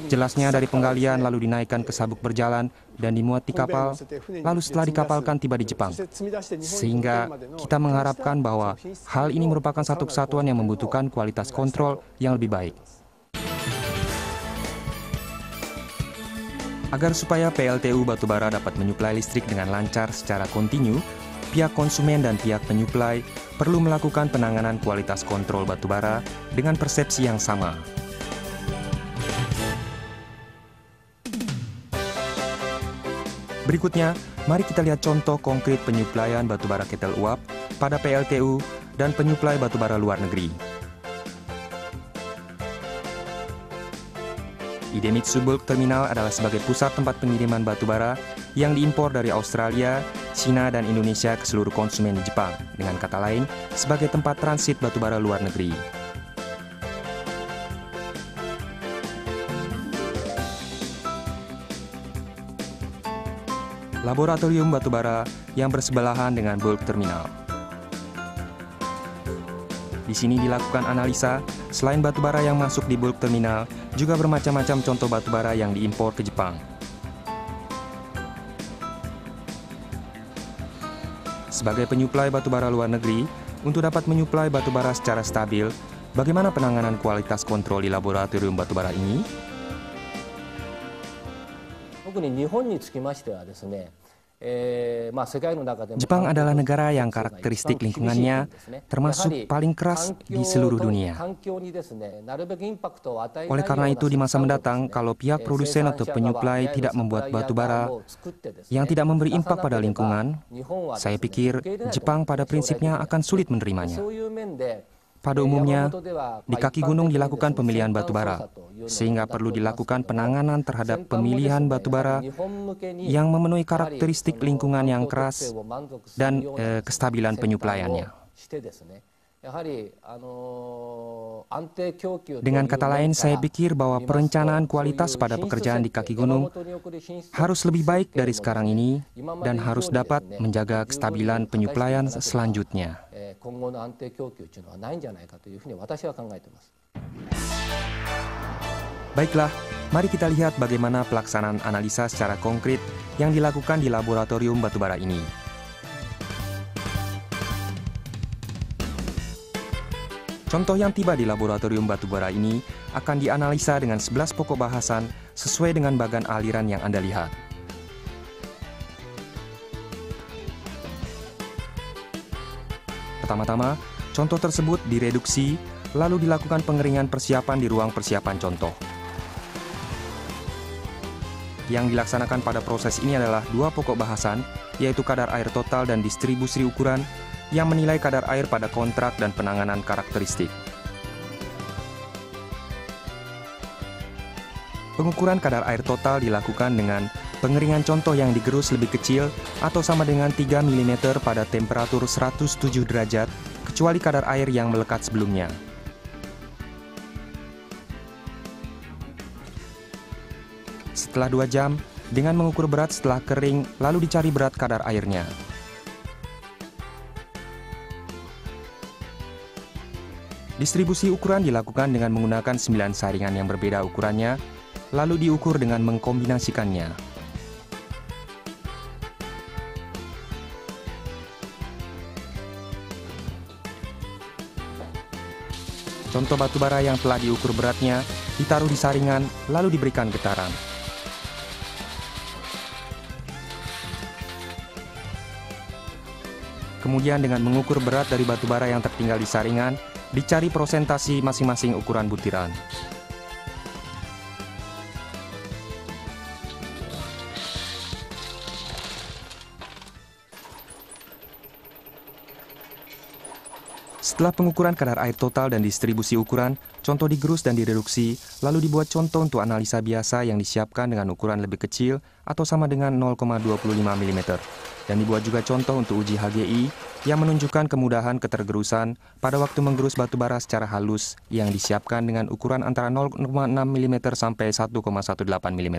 Jelasnya dari penggalian lalu dinaikkan ke sabuk berjalan dan dimuat di kapal, lalu setelah dikapalkan tiba di Jepang. Sehingga kita mengharapkan bahwa hal ini merupakan satu kesatuan yang membutuhkan kualitas kontrol yang lebih baik. Agar supaya PLTU Batubara dapat menyuplai listrik dengan lancar secara kontinu, pihak konsumen dan pihak penyuplai perlu melakukan penanganan kualitas kontrol batubara dengan persepsi yang sama. Berikutnya, mari kita lihat contoh konkret penyuplaian batubara ketel uap pada PLTU dan penyuplai batubara luar negeri. Idemitsu Bulk Terminal adalah sebagai pusat tempat pengiriman batubara yang diimpor dari Australia, China, dan Indonesia ke seluruh konsumen di Jepang, dengan kata lain, sebagai tempat transit batubara luar negeri. Laboratorium batubara yang bersebelahan dengan bulk terminal. Di sini dilakukan analisa, selain batubara yang masuk di bulk terminal, juga bermacam-macam contoh batubara yang diimpor ke Jepang. Sebagai penyuplai batubara luar negeri, untuk dapat menyuplai batubara secara stabil, bagaimana penanganan kualitas kontrol di laboratorium batubara ini? Jepang adalah negara yang karakteristik lingkungannya termasuk paling keras di seluruh dunia. Oleh karena itu, di masa mendatang, kalau pihak produsen atau penyuplai tidak membuat batubara yang tidak memberi impak pada lingkungan, saya pikir Jepang pada prinsipnya akan sulit menerimanya. Pada umumnya, di kaki gunung dilakukan pemilihan batubara, sehingga perlu dilakukan penanganan terhadap pemilihan batubara yang memenuhi karakteristik lingkungan yang keras dan kestabilan penyuplaiannya. Dengan kata lain, saya pikir bahwa perencanaan kualitas pada pekerjaan di kaki gunung harus lebih baik dari sekarang ini dan harus dapat menjaga kestabilan penyuplaian selanjutnya. Baiklah, mari kita lihat bagaimana pelaksanaan analisa secara konkret yang dilakukan di laboratorium batubara ini. Contoh yang tiba di laboratorium batubara ini akan dianalisa dengan 11 pokok bahasan sesuai dengan bagan aliran yang Anda lihat. Pertama-tama, contoh tersebut direduksi, lalu dilakukan pengeringan persiapan di ruang persiapan contoh. Yang dilaksanakan pada proses ini adalah dua pokok bahasan, yaitu kadar air total dan distribusi ukuran, yang menilai kadar air pada kontrak dan penanganan karakteristik. Pengukuran kadar air total dilakukan dengan pengeringan contoh yang digerus lebih kecil atau sama dengan 3 mm pada temperatur 107 derajat, kecuali kadar air yang melekat sebelumnya. Setelah 2 jam, dengan mengukur berat setelah kering, lalu dicari berat kadar airnya. Distribusi ukuran dilakukan dengan menggunakan 9 saringan yang berbeda ukurannya, lalu diukur dengan mengkombinasikannya. Contoh batubara yang telah diukur beratnya ditaruh di saringan, lalu diberikan getaran. Kemudian dengan mengukur berat dari batubara yang tertinggal di saringan, dicari prosentasi masing-masing ukuran butiran. Setelah pengukuran kadar air total dan distribusi ukuran, contoh digerus dan direduksi, lalu dibuat contoh untuk analisa biasa yang disiapkan dengan ukuran lebih kecil atau sama dengan 0,25 mm. Dan dibuat juga contoh untuk uji HGI yang menunjukkan kemudahan ketergerusan pada waktu menggerus batubara secara halus yang disiapkan dengan ukuran antara 0,6 mm sampai 1,18 mm.